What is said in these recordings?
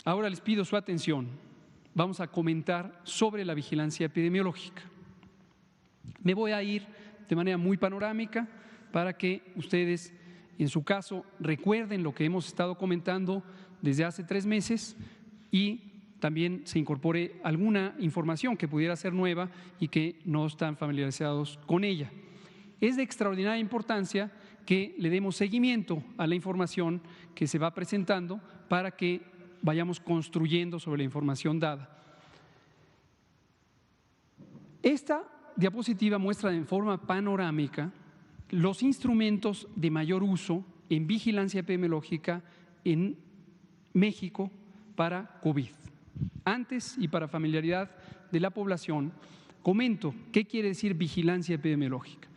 Ahora les pido su atención. Vamos a comentar sobre la vigilancia epidemiológica. Me voy a ir de manera muy panorámica para que ustedes, en su caso, recuerden lo que hemos estado comentando desde hace 3 meses y también se incorpore alguna información que pudiera ser nueva y que no están familiarizados con ella. Es de extraordinaria importancia que le demos seguimiento a la información que se va presentando para que vayamos construyendo sobre la información dada. Esta diapositiva muestra en forma panorámica los instrumentos de mayor uso en vigilancia epidemiológica en México para COVID. Antes, y para familiaridad de la población, comento qué quiere decir vigilancia epidemiológica.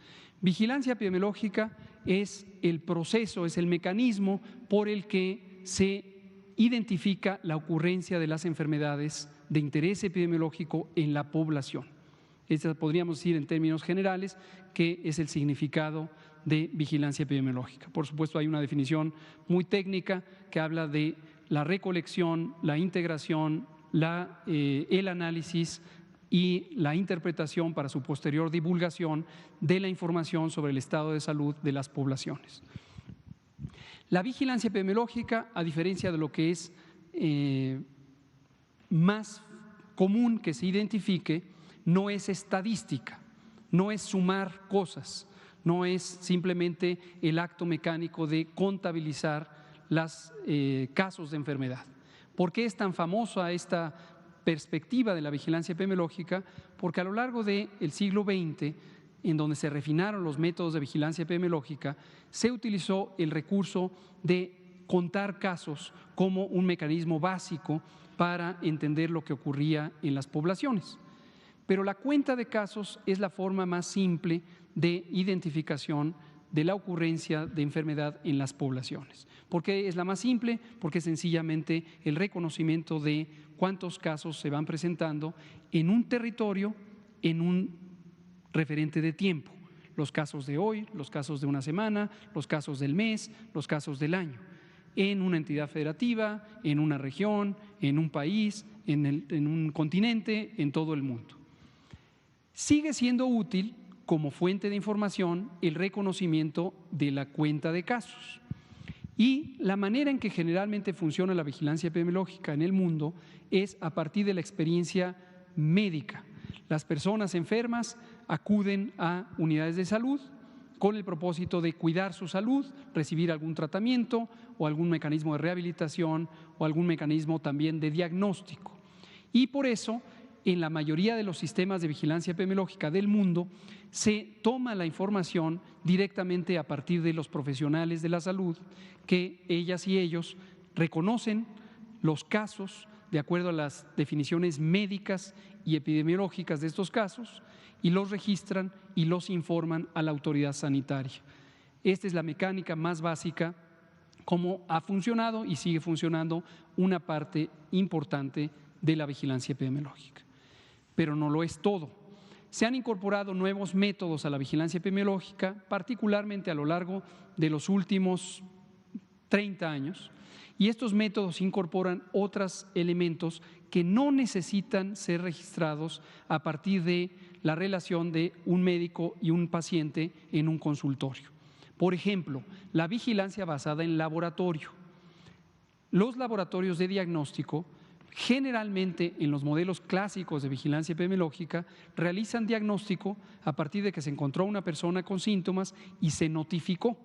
Vigilancia epidemiológica es el proceso, es el mecanismo por el que se identifica la ocurrencia de las enfermedades de interés epidemiológico en la población. Esta podríamos decir en términos generales que es el significado de vigilancia epidemiológica. Por supuesto, hay una definición muy técnica que habla de la recolección, la integración, el análisis y la interpretación para su posterior divulgación de la información sobre el estado de salud de las poblaciones. La vigilancia epidemiológica, a diferencia de lo que es más común que se identifique, no es estadística, no es sumar cosas, no es simplemente el acto mecánico de contabilizar los casos de enfermedad. ¿Por qué es tan famosa esta perspectiva de la vigilancia epidemiológica? Porque a lo largo del siglo XX, en donde se refinaron los métodos de vigilancia epidemiológica, se utilizó el recurso de contar casos como un mecanismo básico para entender lo que ocurría en las poblaciones. Pero la cuenta de casos es la forma más simple de identificación de la ocurrencia de enfermedad en las poblaciones. ¿Por qué es la más simple? Porque es sencillamente el reconocimiento de cuántos casos se van presentando en un territorio, en un referente de tiempo. Los casos de hoy, los casos de una semana, los casos del mes, los casos del año. En una entidad federativa, en una región, en un país, en un continente, en todo el mundo. Sigue siendo útil como fuente de información el reconocimiento de la cuenta de casos. Y la manera en que generalmente funciona la vigilancia epidemiológica en el mundo es a partir de la experiencia médica. Las personas enfermas acuden a unidades de salud con el propósito de cuidar su salud, recibir algún tratamiento o algún mecanismo de rehabilitación o algún mecanismo también de diagnóstico. Y por eso, en la mayoría de los sistemas de vigilancia epidemiológica del mundo, se toma la información directamente a partir de los profesionales de la salud, que ellas y ellos reconocen los casos de acuerdo a las definiciones médicas y epidemiológicas de estos casos y los registran y los informan a la autoridad sanitaria. Esta es la mecánica más básica, cómo ha funcionado y sigue funcionando una parte importante de la vigilancia epidemiológica. Pero no lo es todo. Se han incorporado nuevos métodos a la vigilancia epidemiológica, particularmente a lo largo de los últimos 30 años, y estos métodos incorporan otros elementos que no necesitan ser registrados a partir de la relación de un médico y un paciente en un consultorio. Por ejemplo, la vigilancia basada en laboratorio. Los laboratorios de diagnóstico generalmente en los modelos clásicos de vigilancia epidemiológica realizan diagnóstico a partir de que se encontró una persona con síntomas y se notificó.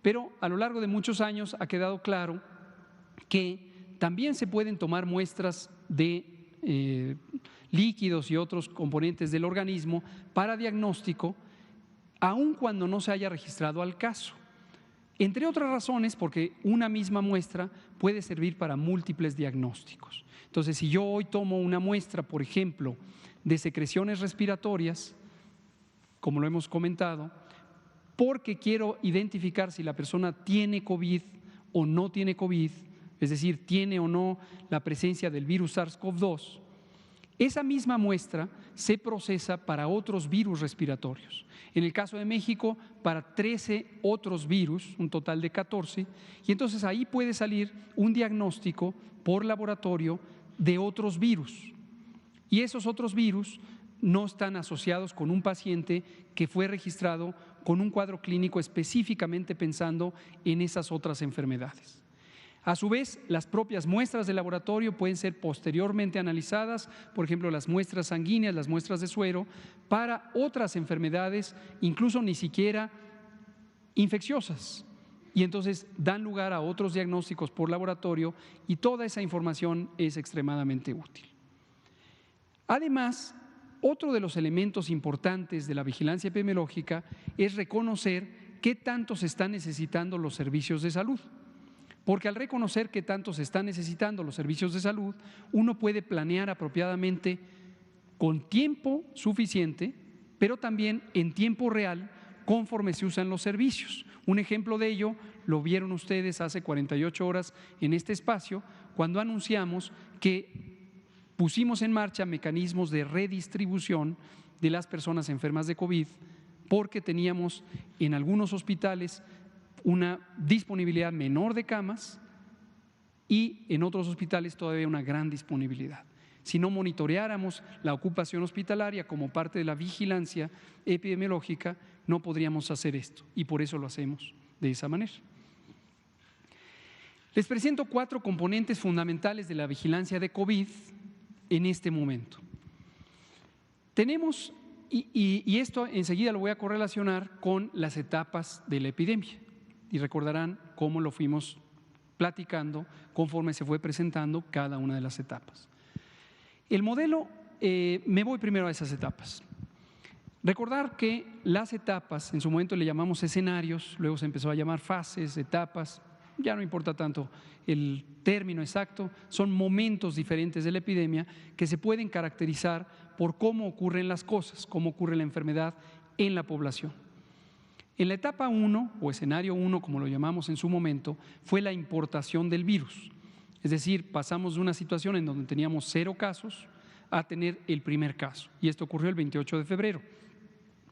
Pero a lo largo de muchos años ha quedado claro que también se pueden tomar muestras de líquidos y otros componentes del organismo para diagnóstico, aun cuando no se haya registrado al caso. Entre otras razones, porque una misma muestra puede servir para múltiples diagnósticos. Entonces, si yo hoy tomo una muestra, por ejemplo, de secreciones respiratorias, como lo hemos comentado, porque quiero identificar si la persona tiene COVID o no tiene COVID, es decir, tiene o no la presencia del virus SARS-CoV-2, esa misma muestra se procesa para otros virus respiratorios. En el caso de México, para 13 otros virus, un total de 14, y entonces ahí puede salir un diagnóstico por laboratorio de otros virus. Y esos otros virus no están asociados con un paciente que fue registrado con un cuadro clínico específicamente pensando en esas otras enfermedades. A su vez, las propias muestras de laboratorio pueden ser posteriormente analizadas, por ejemplo, las muestras sanguíneas, las muestras de suero, para otras enfermedades, incluso ni siquiera infecciosas. Y entonces dan lugar a otros diagnósticos por laboratorio y toda esa información es extremadamente útil. Además, otro de los elementos importantes de la vigilancia epidemiológica es reconocer qué tanto se están necesitando los servicios de salud. Porque al reconocer qué tanto se están necesitando los servicios de salud, uno puede planear apropiadamente con tiempo suficiente, pero también en tiempo real conforme se usan los servicios. Un ejemplo de ello lo vieron ustedes hace 48 horas en este espacio, cuando anunciamos que pusimos en marcha mecanismos de redistribución de las personas enfermas de COVID, porque teníamos en algunos hospitales una disponibilidad menor de camas y en otros hospitales todavía una gran disponibilidad. Si no monitoreáramos la ocupación hospitalaria como parte de la vigilancia epidemiológica, no podríamos hacer esto y por eso lo hacemos de esa manera. Les presento 4 componentes fundamentales de la vigilancia de COVID en este momento. Tenemos, y esto enseguida lo voy a correlacionar con las etapas de la epidemia. Y recordarán cómo lo fuimos platicando conforme se fue presentando cada una de las etapas. El modelo, me voy primero a esas etapas. Recordar que las etapas, en su momento le llamamos escenarios, luego se empezó a llamar fases, etapas, ya no importa tanto el término exacto, son momentos diferentes de la epidemia que se pueden caracterizar por cómo ocurren las cosas, cómo ocurre la enfermedad en la población. En la etapa 1, o escenario 1, como lo llamamos en su momento, fue la importación del virus. Es decir, pasamos de una situación en donde teníamos 0 casos a tener el primer caso. Y esto ocurrió el 28 de febrero.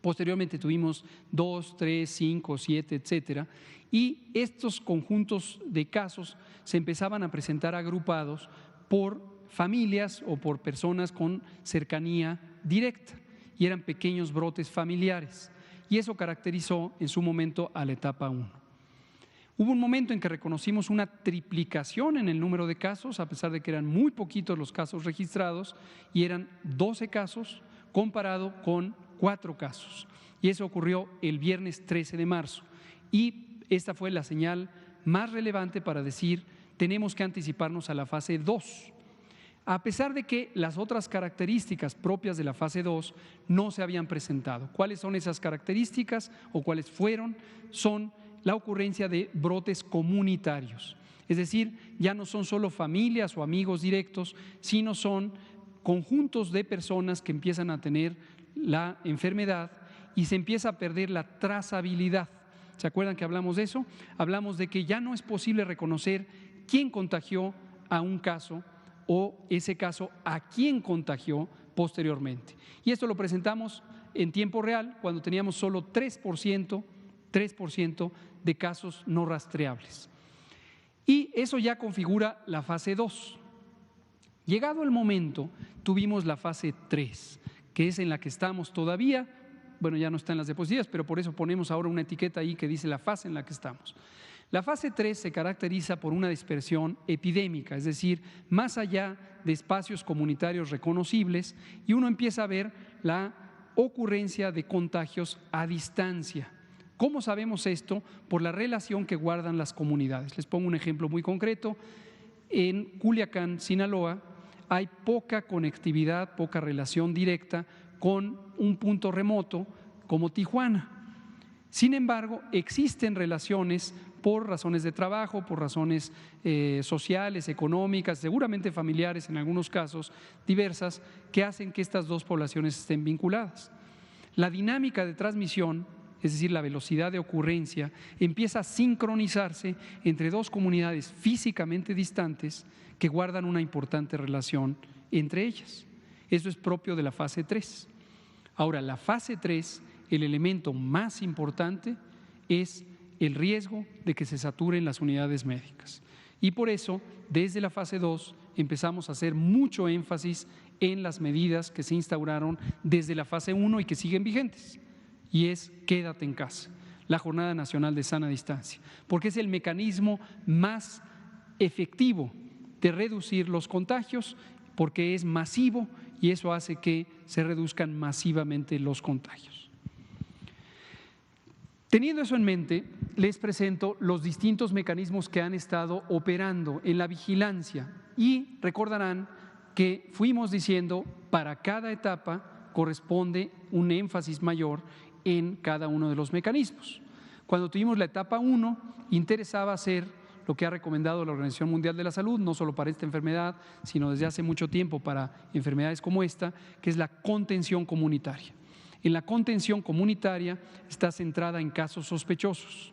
Posteriormente tuvimos 2, 3, 5, 7, etcétera. Y estos conjuntos de casos se empezaban a presentar agrupados por familias o por personas con cercanía directa. Y eran pequeños brotes familiares. Y eso caracterizó en su momento a la etapa 1. Hubo un momento en que reconocimos una triplicación en el número de casos, a pesar de que eran muy poquitos los casos registrados, y eran 12 casos comparado con 4 casos. Y eso ocurrió el viernes 13 de marzo. Y esta fue la señal más relevante para decir, tenemos que anticiparnos a la fase 2. A pesar de que las otras características propias de la fase 2 no se habían presentado. ¿Cuáles son esas características o cuáles fueron? Son la ocurrencia de brotes comunitarios. Es decir, ya no son solo familias o amigos directos, sino son conjuntos de personas que empiezan a tener la enfermedad y se empieza a perder la trazabilidad. ¿Se acuerdan que hablamos de eso? Hablamos de que ya no es posible reconocer quién contagió a un caso o ese caso a quién contagió posteriormente. Y esto lo presentamos en tiempo real cuando teníamos solo 3% de casos no rastreables. Y eso ya configura la fase 2. Llegado el momento, tuvimos la fase 3, que es en la que estamos todavía. Bueno, ya no está en las diapositivas, pero por eso ponemos ahora una etiqueta ahí que dice la fase en la que estamos. La fase 3 se caracteriza por una dispersión epidémica, es decir, más allá de espacios comunitarios reconocibles, y uno empieza a ver la ocurrencia de contagios a distancia. ¿Cómo sabemos esto? Por la relación que guardan las comunidades. Les pongo un ejemplo muy concreto. En Culiacán, Sinaloa, hay poca conectividad, poca relación directa con un punto remoto como Tijuana. Sin embargo, existen relaciones por razones de trabajo, por razones sociales, económicas, seguramente familiares en algunos casos, diversas, que hacen que estas dos poblaciones estén vinculadas. La dinámica de transmisión, es decir, la velocidad de ocurrencia, empieza a sincronizarse entre dos comunidades físicamente distantes que guardan una importante relación entre ellas. Eso es propio de la fase 3. Ahora, la fase 3, el elemento más importante es el riesgo de que se saturen las unidades médicas. Y por eso, desde la fase 2, empezamos a hacer mucho énfasis en las medidas que se instauraron desde la fase 1 y que siguen vigentes, y es quédate en casa, la Jornada Nacional de Sana Distancia, porque es el mecanismo más efectivo de reducir los contagios, porque es masivo y eso hace que se reduzcan masivamente los contagios. Teniendo eso en mente, les presento los distintos mecanismos que han estado operando en la vigilancia y recordarán que fuimos diciendo para cada etapa corresponde un énfasis mayor en cada uno de los mecanismos. Cuando tuvimos la etapa 1, interesaba hacer lo que ha recomendado la Organización Mundial de la Salud, no solo para esta enfermedad, sino desde hace mucho tiempo para enfermedades como esta, que es la contención comunitaria. En la contención comunitaria está centrada en casos sospechosos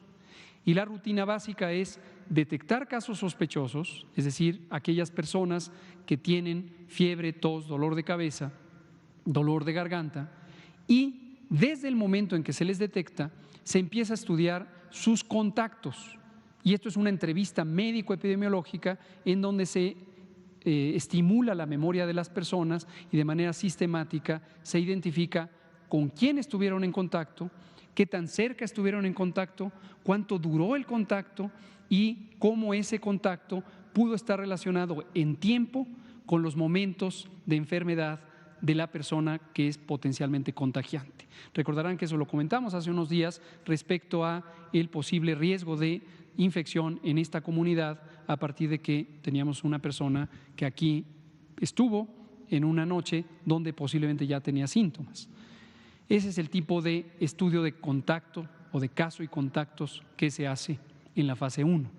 y la rutina básica es detectar casos sospechosos, es decir, aquellas personas que tienen fiebre, tos, dolor de cabeza, dolor de garganta, y desde el momento en que se les detecta, se empieza a estudiar sus contactos. Y esto es una entrevista médico-epidemiológica en donde se estimula la memoria de las personas y de manera sistemática se identifica con quién estuvieron en contacto, qué tan cerca estuvieron en contacto, cuánto duró el contacto y cómo ese contacto pudo estar relacionado en tiempo con los momentos de enfermedad de la persona que es potencialmente contagiante. Recordarán que eso lo comentamos hace unos días respecto a el posible riesgo de infección en esta comunidad a partir de que teníamos una persona que aquí estuvo en una noche donde posiblemente ya tenía síntomas. Ese es el tipo de estudio de contacto o de caso y contactos que se hace en la fase 1.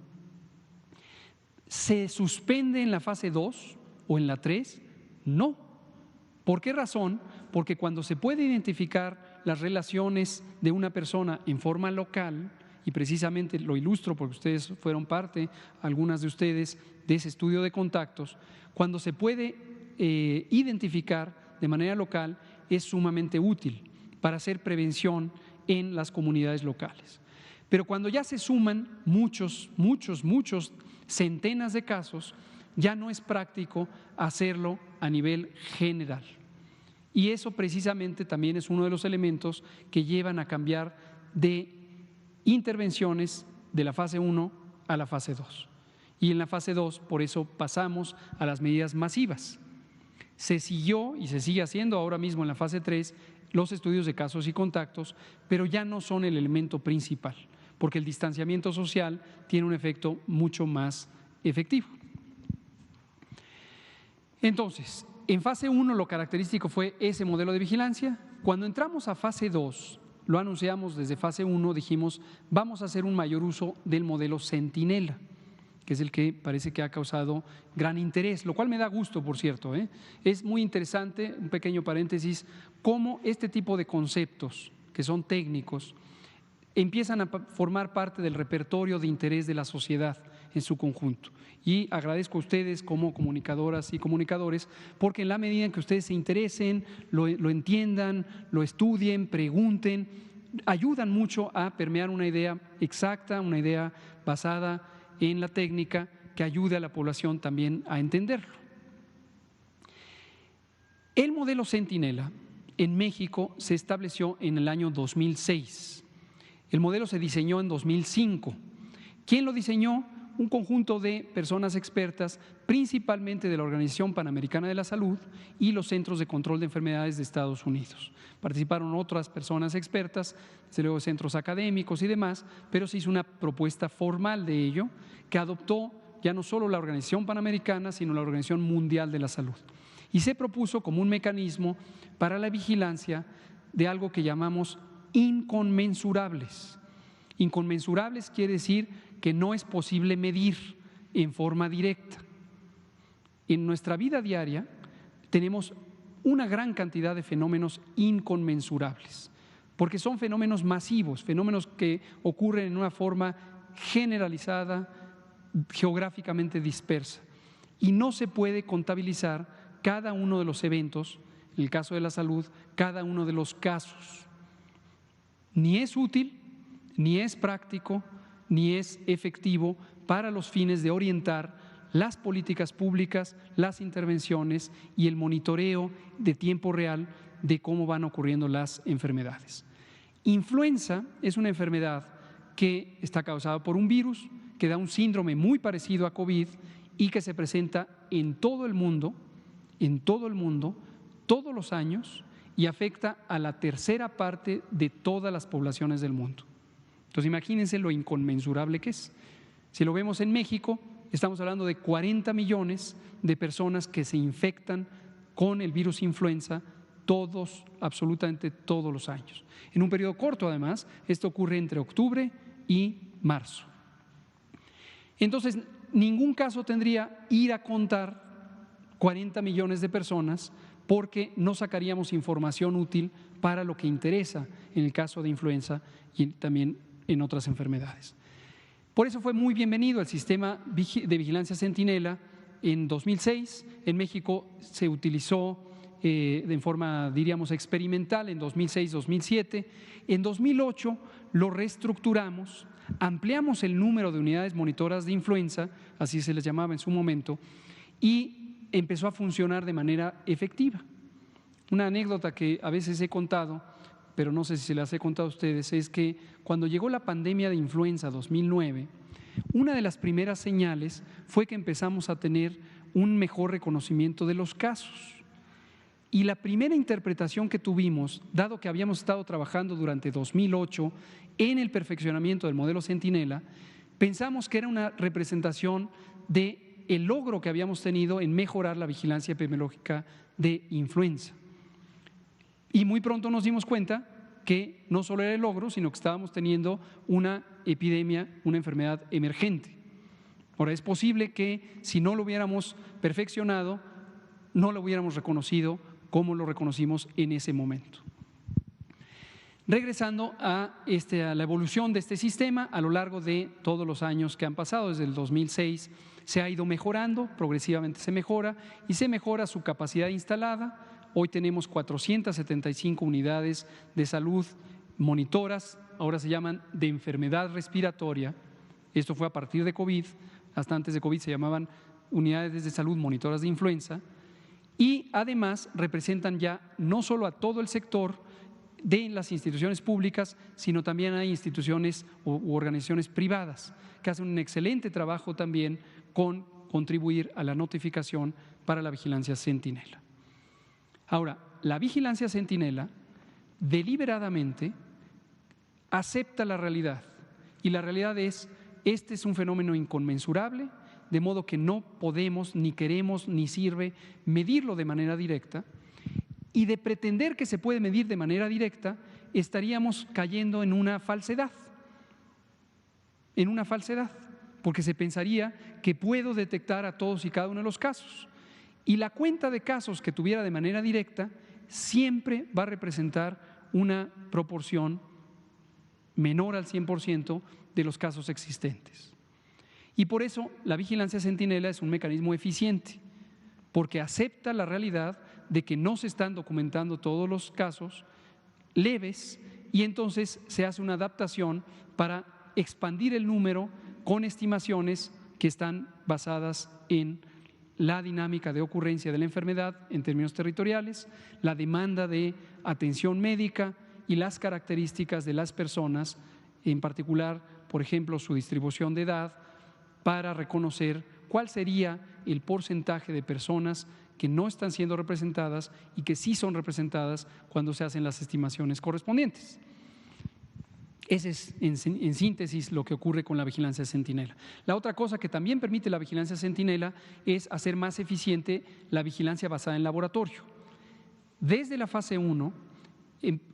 ¿Se suspende en la fase 2 o en la 3? No. ¿Por qué razón? Porque cuando se puede identificar las relaciones de una persona en forma local, y precisamente lo ilustro porque ustedes fueron parte, algunas de ustedes, de ese estudio de contactos, cuando se puede identificar de manera local es sumamente útil para hacer prevención en las comunidades locales. Pero cuando ya se suman muchos, centenas de casos, ya no es práctico hacerlo a nivel general. Y eso precisamente también es uno de los elementos que llevan a cambiar de intervenciones de la fase 1 a la fase 2. Y en la fase 2, por eso pasamos a las medidas masivas. Se siguió y se sigue haciendo ahora mismo en la fase 3 los estudios de casos y contactos, pero ya no son el elemento principal, porque el distanciamiento social tiene un efecto mucho más efectivo. Entonces, en fase 1 lo característico fue ese modelo de vigilancia. Cuando entramos a fase 2, lo anunciamos desde fase 1, dijimos vamos a hacer un mayor uso del modelo Centinela, que es el que parece que ha causado gran interés, lo cual me da gusto, por cierto. Es muy interesante, un pequeño paréntesis, cómo este tipo de conceptos que son técnicos empiezan a formar parte del repertorio de interés de la sociedad en su conjunto. Y agradezco a ustedes como comunicadoras y comunicadores, porque en la medida en que ustedes se interesen, lo entiendan, lo estudien, pregunten, ayudan mucho a permear una idea exacta, una idea basada en la técnica que ayude a la población también a entenderlo. El modelo Centinela en México se estableció en el año 2006. El modelo se diseñó en 2005. ¿Quién lo diseñó? Un conjunto de personas expertas, principalmente de la Organización Panamericana de la Salud y los Centros de Control de Enfermedades de Estados Unidos. Participaron otras personas expertas, desde luego centros académicos y demás, pero se hizo una propuesta formal de ello que adoptó ya no solo la Organización Panamericana, sino la Organización Mundial de la Salud. Y se propuso como un mecanismo para la vigilancia de algo que llamamos inconmensurables. Inconmensurables quiere decir que no es posible medir en forma directa. En nuestra vida diaria tenemos una gran cantidad de fenómenos inconmensurables, porque son fenómenos masivos, fenómenos que ocurren en una forma generalizada, geográficamente dispersa, y no se puede contabilizar cada uno de los eventos, en el caso de la salud, cada uno de los casos. Ni es útil, ni es práctico, ni es efectivo para los fines de orientar las políticas públicas, las intervenciones y el monitoreo de tiempo real de cómo van ocurriendo las enfermedades. Influenza es una enfermedad que está causada por un virus, que da un síndrome muy parecido a COVID y que se presenta en todo el mundo, todos los años, y afecta a la tercera parte de todas las poblaciones del mundo. Entonces imagínense lo inconmensurable que es. Si lo vemos en México, estamos hablando de 40 millones de personas que se infectan con el virus influenza todos, absolutamente todos los años. En un periodo corto, además, esto ocurre entre octubre y marzo. Entonces, ningún caso tendría ir a contar 40 millones de personas porque no sacaríamos información útil para lo que interesa en el caso de influenza y también en otras enfermedades. Por eso fue muy bienvenido el sistema de vigilancia Centinela en 2006. En México se utilizó de forma, diríamos, experimental en 2006-2007. En 2008 lo reestructuramos, ampliamos el número de unidades monitoras de influenza, así se les llamaba en su momento, y empezó a funcionar de manera efectiva. Una anécdota que a veces he contado, pero no sé si se las he contado a ustedes, es que cuando llegó la pandemia de influenza 2009, una de las primeras señales fue que empezamos a tener un mejor reconocimiento de los casos. Y la primera interpretación que tuvimos, dado que habíamos estado trabajando durante 2008 en el perfeccionamiento del modelo Centinela, pensamos que era una representación del logro que habíamos tenido en mejorar la vigilancia epidemiológica de influenza. Y muy pronto nos dimos cuenta que no solo era el logro, sino que estábamos teniendo una epidemia, una enfermedad emergente. Ahora, es posible que si no lo hubiéramos perfeccionado, no lo hubiéramos reconocido como lo reconocimos en ese momento. Regresando a la evolución de este sistema a lo largo de todos los años que han pasado, desde el 2006 se ha ido mejorando, progresivamente se mejora y se mejora su capacidad instalada. Hoy tenemos 475 unidades de salud monitoras, ahora se llaman de enfermedad respiratoria. Esto fue a partir de COVID, hasta antes de COVID se llamaban unidades de salud monitoras de influenza. Y además representan ya no solo a todo el sector de las instituciones públicas, sino también hay instituciones u organizaciones privadas que hacen un excelente trabajo también con contribuir a la notificación para la vigilancia Centinela. Ahora, la vigilancia Centinela deliberadamente acepta la realidad y la realidad es, este es un fenómeno inconmensurable, de modo que no podemos, ni queremos, ni sirve medirlo de manera directa, y de pretender que se puede medir de manera directa, estaríamos cayendo en una falsedad, porque se pensaría que puedo detectar a todos y cada uno de los casos, y la cuenta de casos que tuviera de manera directa siempre va a representar una proporción menor al 100% de los casos existentes. Y por eso la vigilancia Centinela es un mecanismo eficiente, porque acepta la realidad de que no se están documentando todos los casos leves y entonces se hace una adaptación para expandir el número con estimaciones que están basadas en la dinámica de ocurrencia de la enfermedad en términos territoriales, la demanda de atención médica y las características de las personas, en particular, por ejemplo, su distribución de edad, para reconocer cuál sería el porcentaje de personas que no están siendo representadas y que sí son representadas cuando se hacen las estimaciones correspondientes. Ese es, en síntesis, lo que ocurre con la vigilancia Centinela. La otra cosa que también permite la vigilancia Centinela es hacer más eficiente la vigilancia basada en laboratorio. Desde la fase 1,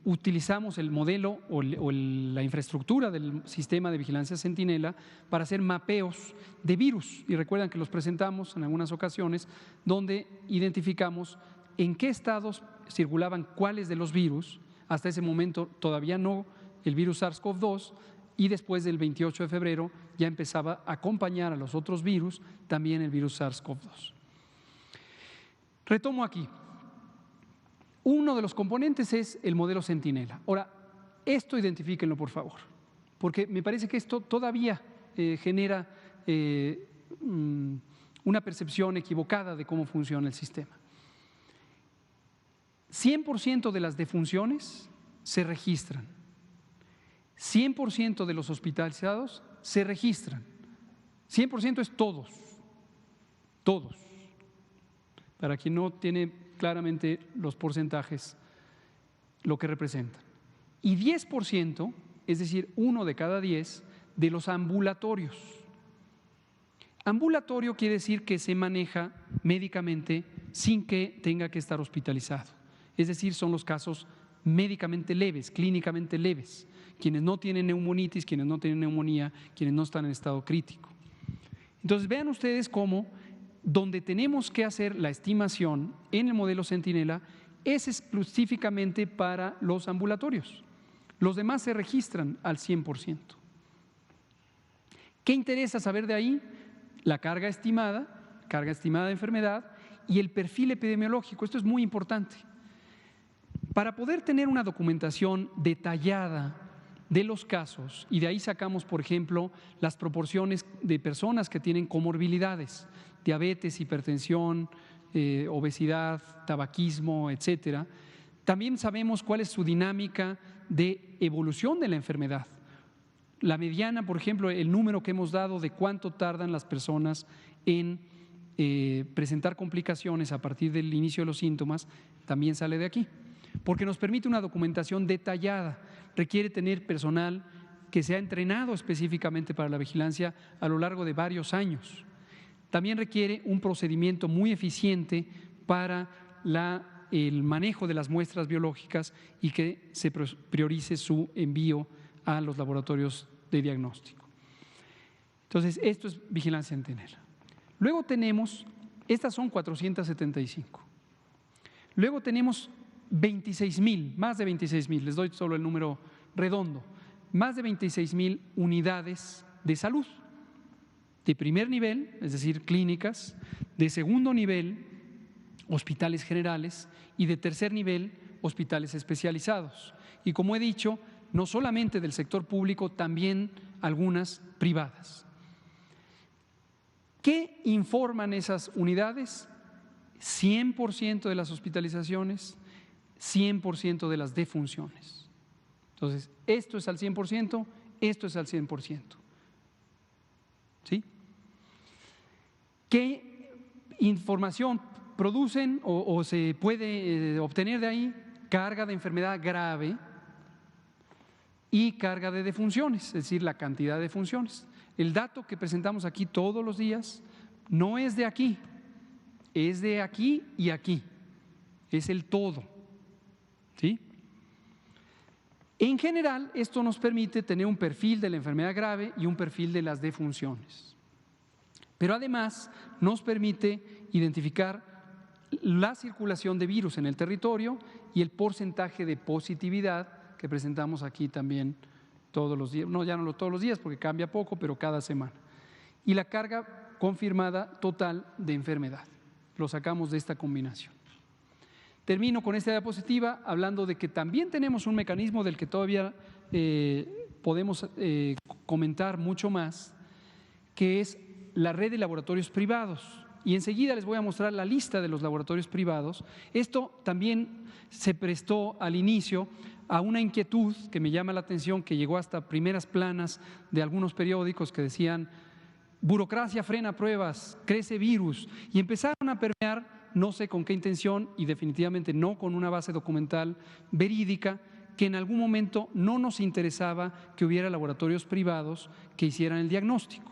utilizamos el modelo o la infraestructura del sistema de vigilancia Centinela para hacer mapeos de virus. Y recuerdan que los presentamos en algunas ocasiones, donde identificamos en qué estados circulaban cuáles de los virus. Hasta ese momento todavía no el virus SARS-CoV-2 y después del 28 de febrero ya empezaba a acompañar a los otros virus, también el virus SARS-CoV-2. Retomo aquí. Uno de los componentes es el modelo Centinela. Ahora, esto identifíquenlo por favor, porque me parece que esto todavía genera una percepción equivocada de cómo funciona el sistema. 100% de las defunciones se registran, 100% de los hospitalizados se registran, 100% es todos, todos. Para quien no tiene claramente los porcentajes, lo que representan. Y 10%, es decir, 1 de cada 10, de los ambulatorios. Ambulatorio quiere decir que se maneja médicamente sin que tenga que estar hospitalizado. Es decir, son los casos médicamente leves, clínicamente leves, quienes no tienen neumonitis, quienes no tienen neumonía, quienes no están en estado crítico. Entonces, vean ustedes cómo donde tenemos que hacer la estimación en el modelo Centinela es específicamente para los ambulatorios. Los demás se registran al 100%. ¿Qué interesa saber de ahí? La carga estimada de enfermedad y el perfil epidemiológico. Esto es muy importante. Para poder tener una documentación detallada de los casos, y de ahí sacamos, por ejemplo, las proporciones de personas que tienen comorbilidades, diabetes, hipertensión, obesidad, tabaquismo, etcétera. También sabemos cuál es su dinámica de evolución de la enfermedad. La mediana, por ejemplo, el número que hemos dado de cuánto tardan las personas en presentar complicaciones a partir del inicio de los síntomas, también sale de aquí, porque nos permite una documentación detallada. Requiere tener personal que se ha entrenado específicamente para la vigilancia a lo largo de varios años. También requiere un procedimiento muy eficiente para el manejo de las muestras biológicas y que se priorice su envío a los laboratorios de diagnóstico. Entonces, esto es vigilancia Centinela. Luego tenemos, estas son 475. Luego tenemos 26,000, más de 26,000, les doy solo el número redondo, más de 26,000 unidades de salud, de primer nivel, es decir, clínicas, de segundo nivel, hospitales generales, y de tercer nivel, hospitales especializados. Y como he dicho, no solamente del sector público, también algunas privadas. ¿Qué informan esas unidades? 100% de las hospitalizaciones, 100% de las defunciones. Entonces, esto es al 100%, esto es al 100%. ¿Sí? ¿Qué información producen o se puede obtener de ahí? Carga de enfermedad grave y carga de defunciones, es decir, la cantidad de defunciones. El dato que presentamos aquí todos los días no es de aquí, es de aquí y aquí, es el todo. ¿Sí? En general, esto nos permite tener un perfil de la enfermedad grave y un perfil de las defunciones. Pero además nos permite identificar la circulación de virus en el territorio y el porcentaje de positividad que presentamos aquí también todos los días, no, ya no todos los días porque cambia poco, pero cada semana. Y la carga confirmada total de enfermedad, lo sacamos de esta combinación. Termino con esta diapositiva hablando de que también tenemos un mecanismo del que todavía podemos comentar mucho más, que es la red de laboratorios privados. Y enseguida les voy a mostrar la lista de los laboratorios privados. Esto también se prestó al inicio a una inquietud que me llama la atención, que llegó hasta primeras planas de algunos periódicos que decían: burocracia frena pruebas, crece virus, y empezaron a permear, no sé con qué intención y definitivamente no con una base documental verídica, que en algún momento no nos interesaba que hubiera laboratorios privados que hicieran el diagnóstico.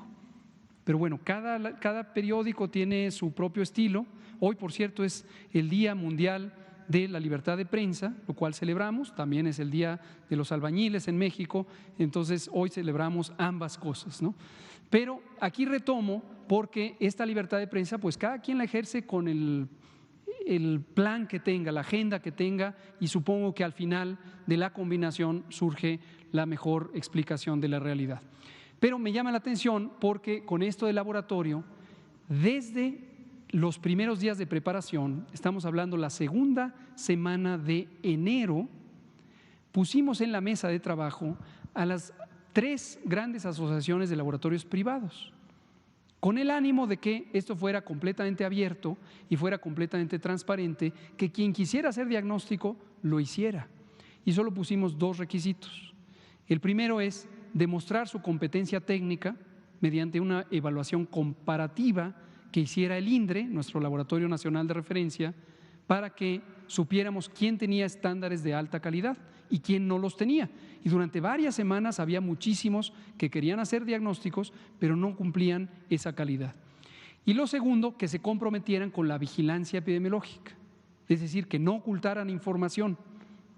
Pero bueno, cada periódico tiene su propio estilo. Hoy, por cierto, es el Día Mundial de la Libertad de Prensa, lo cual celebramos. También es el Día de los Albañiles en México, entonces hoy celebramos ambas cosas, ¿no? Pero aquí retomo porque esta libertad de prensa, pues cada quien la ejerce con el plan que tenga, la agenda que tenga, y supongo que al final de la combinación surge la mejor explicación de la realidad. Pero me llama la atención porque con esto del laboratorio, desde los primeros días de preparación, estamos hablando la segunda semana de enero, pusimos en la mesa de trabajo a las 3 grandes asociaciones de laboratorios privados. con el ánimo de que esto fuera completamente abierto y fuera completamente transparente, que quien quisiera hacer diagnóstico lo hiciera. Y solo pusimos 2 requisitos. El primero es demostrar su competencia técnica mediante una evaluación comparativa que hiciera el INDRE, nuestro Laboratorio Nacional de Referencia, para que supiéramos quién tenía estándares de alta calidad y quién no los tenía. Y durante varias semanas había muchísimos que querían hacer diagnósticos, pero no cumplían esa calidad. Y lo segundo, que se comprometieran con la vigilancia epidemiológica, es decir, que no ocultaran información,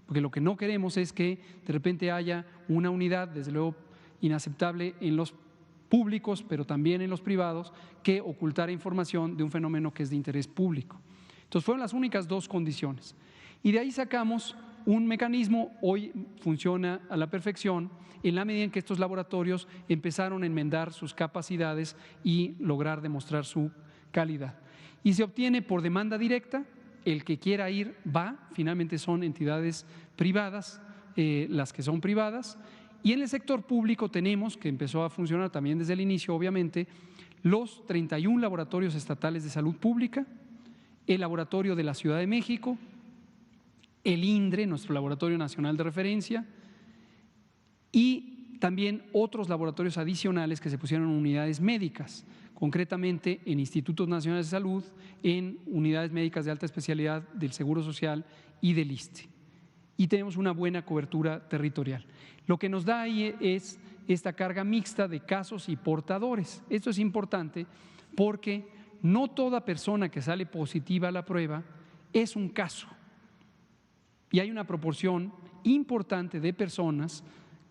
porque lo que no queremos es que de repente haya una unidad, desde luego inaceptable en los públicos, pero también en los privados, que ocultara información de un fenómeno que es de interés público. Entonces fueron las únicas 2 condiciones. Y de ahí sacamos un mecanismo, hoy funciona a la perfección, en la medida en que estos laboratorios empezaron a enmendar sus capacidades y lograr demostrar su calidad. Y se obtiene por demanda directa, el que quiera ir va, finalmente son entidades privadas, las que son privadas, y en el sector público tenemos, que empezó a funcionar también desde el inicio obviamente, los 31 laboratorios estatales de salud pública, el laboratorio de la Ciudad de México, el INDRE, nuestro Laboratorio Nacional de Referencia, y también otros laboratorios adicionales que se pusieron en unidades médicas, concretamente en institutos nacionales de salud, en unidades médicas de alta especialidad del Seguro Social y del ISSSTE. Y tenemos una buena cobertura territorial. Lo que nos da ahí es esta carga mixta de casos y portadores. Esto es importante porque no toda persona que sale positiva a la prueba es un caso. Y hay una proporción importante de personas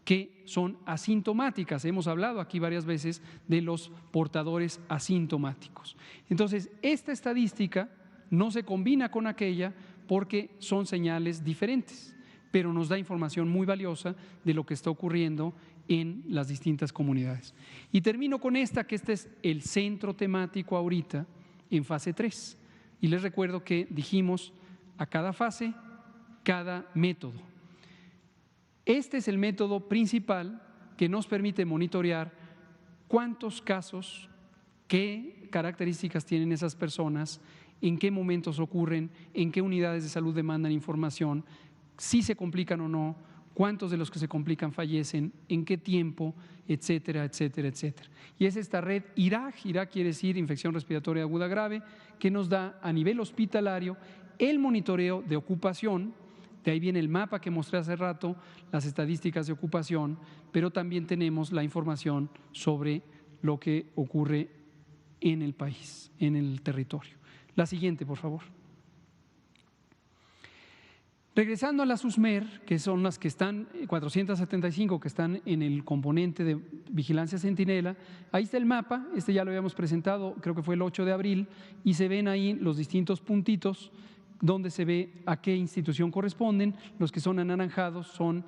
que son asintomáticas. Hemos hablado aquí varias veces de los portadores asintomáticos. Entonces, esta estadística no se combina con aquella porque son señales diferentes, pero nos da información muy valiosa de lo que está ocurriendo en las distintas comunidades. Y termino con esta, que este es el centro temático ahorita en fase 3. Y les recuerdo que dijimos a cada fase, cada método. Este es el método principal que nos permite monitorear cuántos casos, qué características tienen esas personas, en qué momentos ocurren, en qué unidades de salud demandan información, si se complican o no, cuántos de los que se complican fallecen, en qué tiempo, etcétera, etcétera, etcétera. Y es esta red IRAG, IRAG quiere decir infección respiratoria aguda grave, que nos da a nivel hospitalario el monitoreo de ocupación. De ahí viene el mapa que mostré hace rato, las estadísticas de ocupación, pero también tenemos la información sobre lo que ocurre en el país, en el territorio. La siguiente, por favor. Regresando a las USMER, que son las que están, 475 que están en el componente de vigilancia centinela, ahí está el mapa, este ya lo habíamos presentado, creo que fue el 8 de abril, y se ven ahí los distintos puntitos donde se ve a qué institución corresponden. Los que son anaranjados son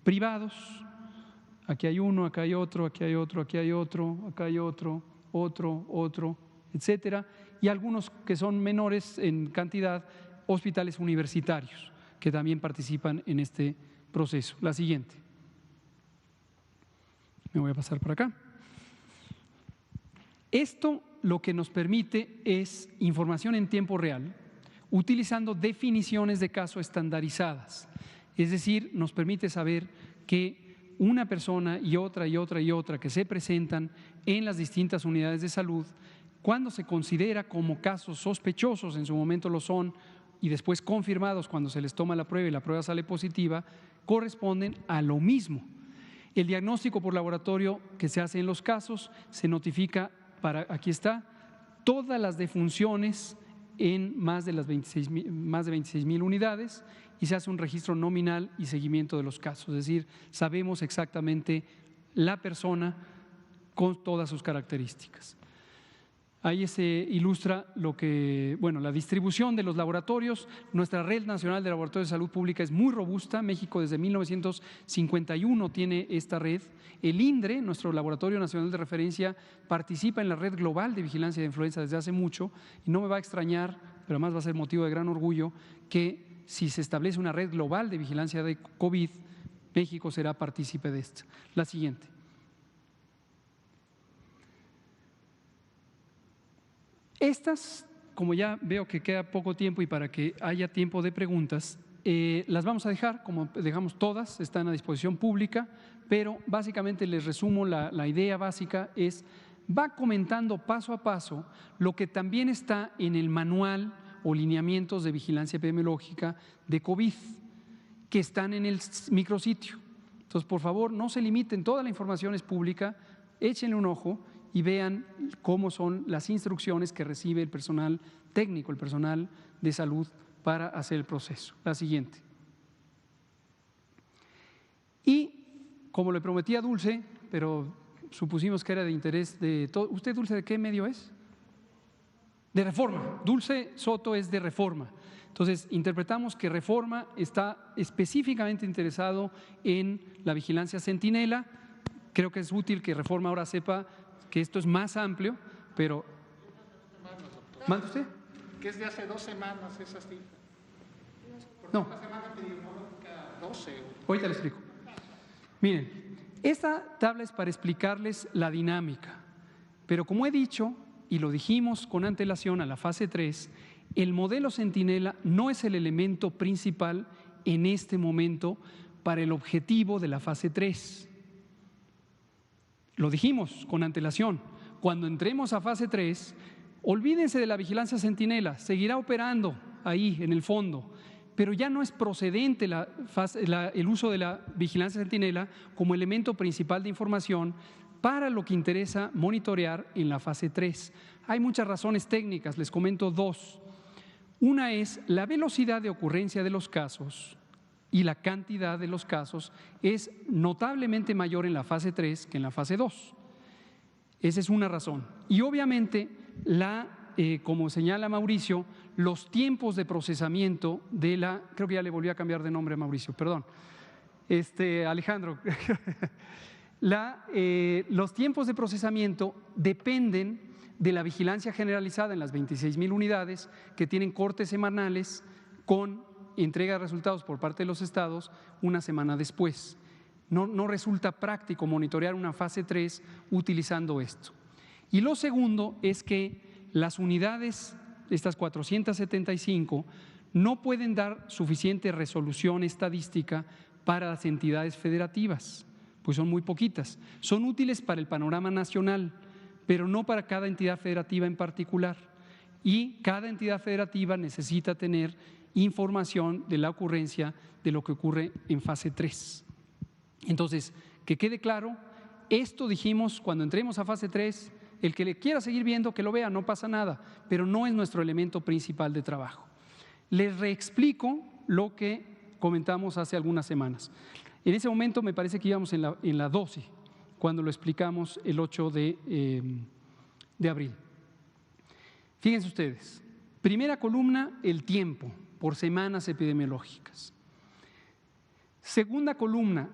privados. Aquí hay uno, acá hay otro, aquí hay otro, aquí hay otro, acá hay otro, otro, etcétera. Y algunos que son menores en cantidad, hospitales universitarios, que también participan en este proceso. La siguiente. Me voy a pasar por acá. Esto lo que nos permite es información en tiempo real, utilizando definiciones de caso estandarizadas. Es decir, nos permite saber que una persona y otra y otra y otra que se presentan en las distintas unidades de salud, cuando se considera como casos sospechosos, en su momento lo son, y después confirmados cuando se les toma la prueba y la prueba sale positiva, corresponden a lo mismo. El diagnóstico por laboratorio que se hace en los casos se notifica aquí está, todas las defunciones en más de 26,000 unidades y se hace un registro nominal y seguimiento de los casos, es decir, sabemos exactamente la persona con todas sus características. Ahí se ilustra la distribución de los laboratorios. Nuestra red nacional de laboratorios de salud pública es muy robusta. México desde 1951 tiene esta red. El INDRE, nuestro Laboratorio Nacional de Referencia, participa en la red global de vigilancia de influenza desde hace mucho y no me va a extrañar, pero además va a ser motivo de gran orgullo, que si se establece una red global de vigilancia de COVID, México será partícipe de esta. La siguiente. Estas, como ya veo que queda poco tiempo y para que haya tiempo de preguntas, las vamos a dejar, como dejamos todas, están a disposición pública, pero básicamente les resumo la idea básica es, va comentando paso a paso lo que también está en el manual o lineamientos de vigilancia epidemiológica de COVID, que están en el micrositio. Entonces, por favor, no se limiten, toda la información es pública, échenle un ojo y vean cómo son las instrucciones que recibe el personal técnico, el personal de salud para hacer el proceso. La siguiente. Y como le prometí a Dulce, pero supusimos que era de interés de todo. ¿Usted, Dulce, de qué medio es? De Reforma. Dulce Soto es de Reforma. Entonces, interpretamos que Reforma está específicamente interesado en la vigilancia centinela. Creo que es útil que Reforma ahora sepa que esto es más amplio, pero… ¿Manda usted? Que es de hace 2 semanas esa cifra. No. Esta semana epidemiológica 12. Ahorita le explico. Miren, esta tabla es para explicarles la dinámica, pero como he dicho y lo dijimos con antelación a la fase 3, el modelo centinela no es el elemento principal en este momento para el objetivo de la fase 3. Lo dijimos con antelación, cuando entremos a fase 3, olvídense de la vigilancia centinela, seguirá operando ahí en el fondo, pero ya no es procedente el uso de la vigilancia centinela como elemento principal de información para lo que interesa monitorear en la fase 3. Hay muchas razones técnicas, les comento 2. Una es la velocidad de ocurrencia de los casos y la cantidad de los casos es notablemente mayor en la fase 3 que en la fase 2. Esa es una razón. Y obviamente, como señala Mauricio, los tiempos de procesamiento de creo que ya le volví a cambiar de nombre a Mauricio, perdón, Alejandro, los tiempos de procesamiento dependen de la vigilancia generalizada en las 26,000 unidades que tienen cortes semanales con entrega de resultados por parte de los estados una semana después. No resulta práctico monitorear una fase 3 utilizando esto. Y lo segundo es que las unidades, estas 475, no pueden dar suficiente resolución estadística para las entidades federativas, pues son muy poquitas. Son útiles para el panorama nacional, pero no para cada entidad federativa en particular. Y cada entidad federativa necesita tener información de la ocurrencia de lo que ocurre en fase 3. Entonces, que quede claro, esto dijimos cuando entremos a fase 3, el que le quiera seguir viendo, que lo vea, no pasa nada, pero no es nuestro elemento principal de trabajo. Les reexplico lo que comentamos hace algunas semanas. En ese momento me parece que íbamos en la 12, cuando lo explicamos el 8 de abril. Fíjense ustedes, primera columna, el tiempo por semanas epidemiológicas. Segunda columna,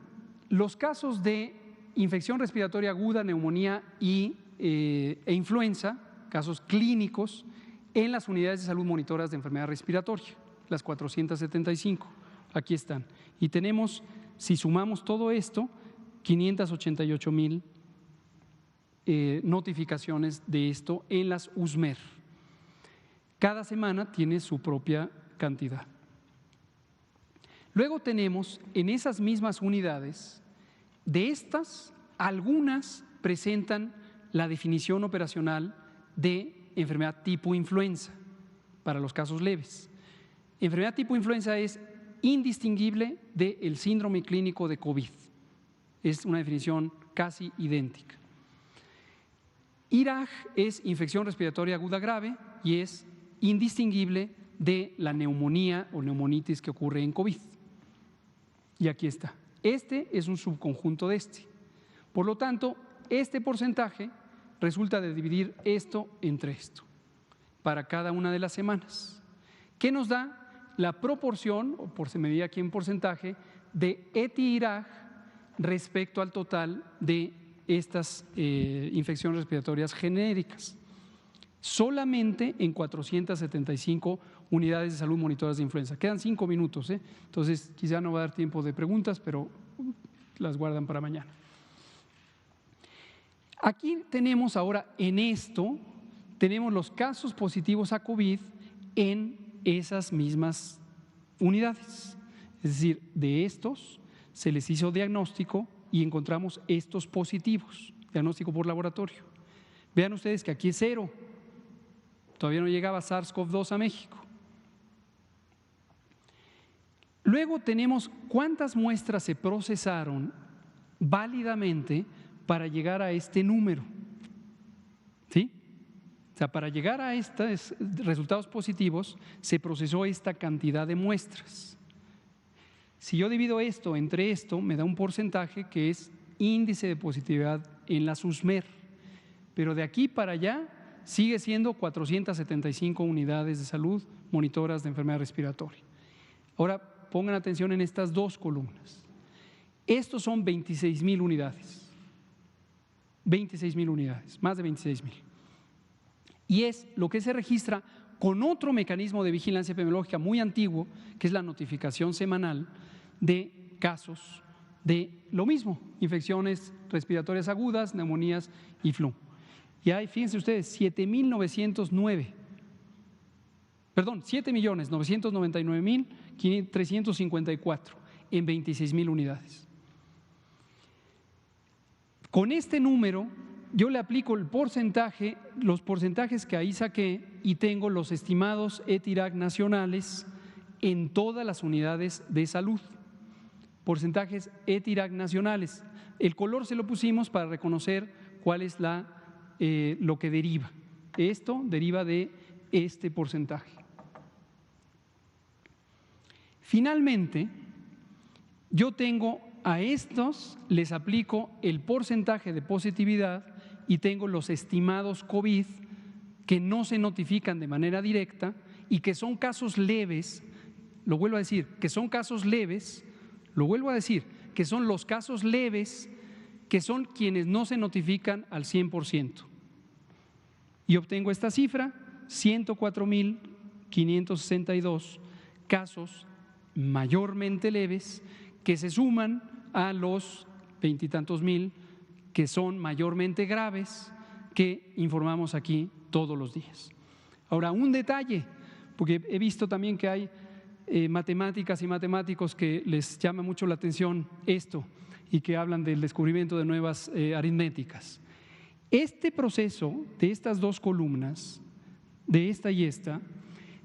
los casos de infección respiratoria aguda, neumonía e influenza, casos clínicos en las unidades de salud monitoras de enfermedad respiratoria, las 475, aquí están. Y tenemos, si sumamos todo esto, 588,000 notificaciones de esto en las USMER. Cada semana tiene su propia cantidad. Luego tenemos en esas mismas unidades, de estas, algunas presentan la definición operacional de enfermedad tipo influenza para los casos leves. Enfermedad tipo influenza es indistinguible del síndrome clínico de COVID. Es una definición casi idéntica. IRAG es infección respiratoria aguda grave y es indistinguible de la neumonía o neumonitis que ocurre en COVID. Y aquí está. Este es un subconjunto de este. Por lo tanto, este porcentaje resulta de dividir esto entre esto para cada una de las semanas. ¿Qué nos da? La proporción, o por se medida aquí en porcentaje, de ETI-IRAG respecto al total de estas infecciones respiratorias genéricas. Solamente en 475 unidades de salud monitoras de influenza. Quedan 5 minutos, entonces quizá no va a dar tiempo de preguntas, pero las guardan para mañana. Aquí tenemos ahora en esto tenemos los casos positivos a COVID en esas mismas unidades. Es decir, de estos se les hizo diagnóstico y encontramos estos positivos, diagnóstico por laboratorio. Vean ustedes que aquí es 0, todavía no llegaba SARS-CoV-2 a México. Luego tenemos cuántas muestras se procesaron válidamente para llegar a este número, ¿sí? O sea, para llegar a estos resultados positivos se procesó esta cantidad de muestras. Si yo divido esto entre esto, me da un porcentaje que es índice de positividad en la SUSMER, pero de aquí para allá sigue siendo 475 unidades de salud monitoras de enfermedad respiratoria. Ahora pongan atención en estas dos columnas. Estos son 26,000 unidades, 26,000 unidades, más de 26,000. Y es lo que se registra con otro mecanismo de vigilancia epidemiológica muy antiguo, que es la notificación semanal de casos de lo mismo, infecciones respiratorias agudas, neumonías y flu. Y hay, fíjense ustedes, 7.999.354 en 26,000 unidades. Con este número yo le aplico el porcentaje, los porcentajes que ahí saqué y tengo los estimados ETIRAC nacionales en todas las unidades de salud. Porcentajes ETIRAC nacionales. El color se lo pusimos para reconocer cuál es lo que deriva. Esto deriva de este porcentaje. Finalmente, yo tengo a estos, les aplico el porcentaje de positividad y tengo los estimados COVID que no se notifican de manera directa y que son casos leves. Lo vuelvo a decir, que son casos leves, lo vuelvo a decir, que son los casos leves, que son quienes no se notifican al 100%. Y obtengo esta cifra, 104,562 casos mayormente leves que se suman a los 20 y tantos mil que son mayormente graves que informamos aquí todos los días. Ahora, un detalle, porque he visto también que hay matemáticas y matemáticos que les llama mucho la atención esto y que hablan del descubrimiento de nuevas aritméticas. Este proceso de estas dos columnas, de esta y esta,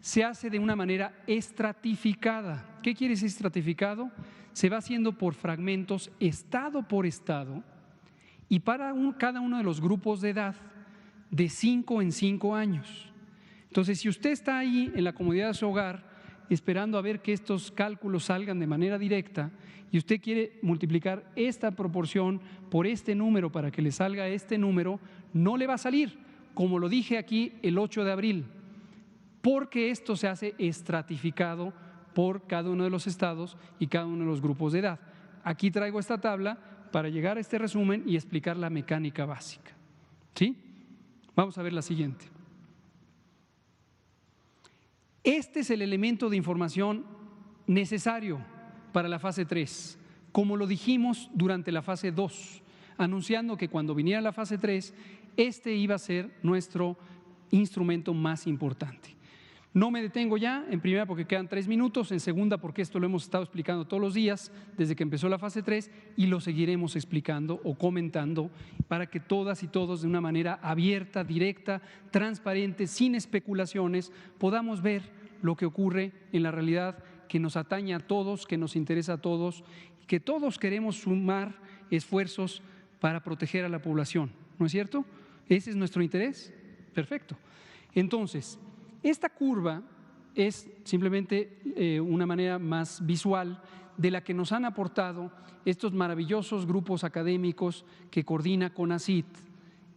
se hace de una manera estratificada. ¿Qué quiere decir estratificado? Se va haciendo por fragmentos, estado por estado, y para cada uno de los grupos de edad, de 5 en 5 años. Entonces, si usted está ahí en la comodidad de su hogar, esperando a ver que estos cálculos salgan de manera directa, y usted quiere multiplicar esta proporción por este número para que le salga este número, no le va a salir, como lo dije aquí el 8 de abril, porque esto se hace estratificado por cada uno de los estados y cada uno de los grupos de edad. Aquí traigo esta tabla para llegar a este resumen y explicar la mecánica básica. ¿Sí? Vamos a ver la siguiente. Este es el elemento de información necesario para la fase 3, como lo dijimos durante la fase 2, anunciando que cuando viniera la fase 3, este iba a ser nuestro instrumento más importante. No me detengo ya, en primera porque quedan 3 minutos, en segunda porque esto lo hemos estado explicando todos los días desde que empezó la fase 3 y lo seguiremos explicando o comentando para que todas y todos de una manera abierta, directa, transparente, sin especulaciones, podamos ver lo que ocurre en la realidad que nos atañe a todos, que nos interesa a todos, que todos queremos sumar esfuerzos para proteger a la población, ¿no es cierto? ¿Ese es nuestro interés? Perfecto. Entonces, esta curva es simplemente una manera más visual de la que nos han aportado estos maravillosos grupos académicos que coordina CONACYT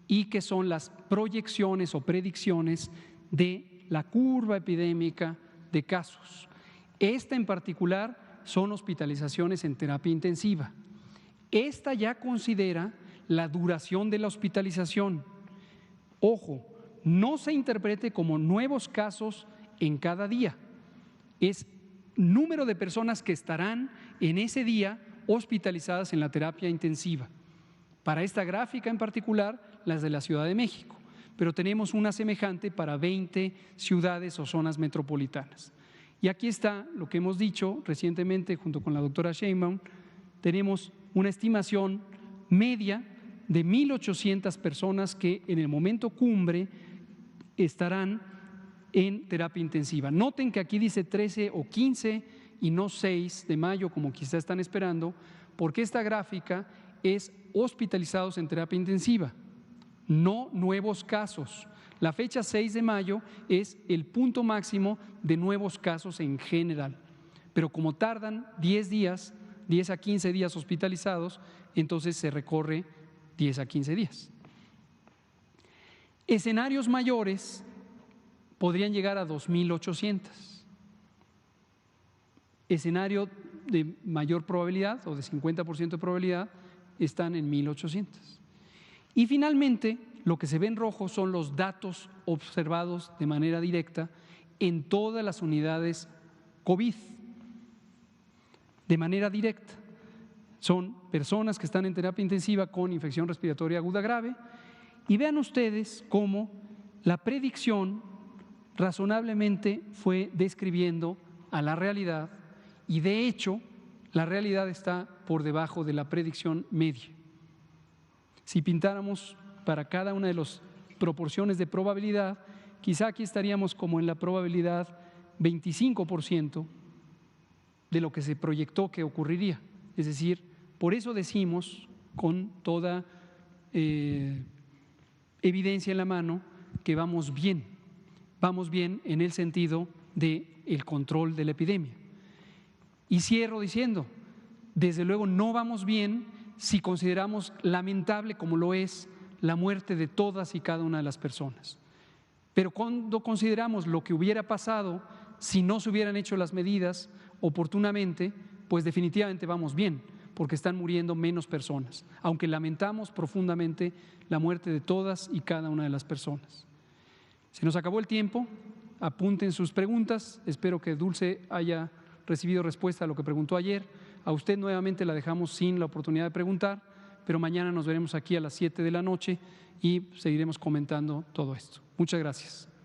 y que son las proyecciones o predicciones de la curva epidémica de casos. Esta en particular son hospitalizaciones en terapia intensiva. Esta ya considera la duración de la hospitalización. Ojo, no se interprete como nuevos casos en cada día, es número de personas que estarán en ese día hospitalizadas en la terapia intensiva. Para esta gráfica en particular, las de la Ciudad de México, pero tenemos una semejante para 20 ciudades o zonas metropolitanas. Y aquí está lo que hemos dicho recientemente junto con la doctora Sheinbaum. Tenemos una estimación media de 1,800 personas que en el momento cumbre estarán en terapia intensiva. Noten que aquí dice 13 o 15 y no 6 de mayo como quizá están esperando, porque esta gráfica es hospitalizados en terapia intensiva, no nuevos casos. La fecha 6 de mayo es el punto máximo de nuevos casos en general, pero como tardan 10 días, 10 a 15 días hospitalizados, entonces se recorre 10 a 15 días. Escenarios mayores podrían llegar a 2,800. Escenario de mayor probabilidad o de 50% de probabilidad están en 1,800. Y finalmente, lo que se ve en rojo son los datos observados de manera directa en todas las unidades COVID. De manera directa. Son personas que están en terapia intensiva con infección respiratoria aguda grave. Y vean ustedes cómo la predicción razonablemente fue describiendo a la realidad y de hecho la realidad está por debajo de la predicción media. Si pintáramos para cada una de las proporciones de probabilidad, quizá aquí estaríamos como en la probabilidad 25% de lo que se proyectó que ocurriría. Es decir, por eso decimos con toda evidencia en la mano que vamos bien en el sentido del control de la epidemia. Y cierro diciendo, desde luego no vamos bien si consideramos lamentable como lo es la muerte de todas y cada una de las personas. Pero cuando consideramos lo que hubiera pasado si no se hubieran hecho las medidas oportunamente, pues definitivamente vamos bien, porque están muriendo menos personas, aunque lamentamos profundamente la muerte de todas y cada una de las personas. Se nos acabó el tiempo, apunten sus preguntas, espero que Dulce haya recibido respuesta a lo que preguntó ayer. A usted nuevamente la dejamos sin la oportunidad de preguntar, pero mañana nos veremos aquí a las 7 de la noche y seguiremos comentando todo esto. Muchas gracias.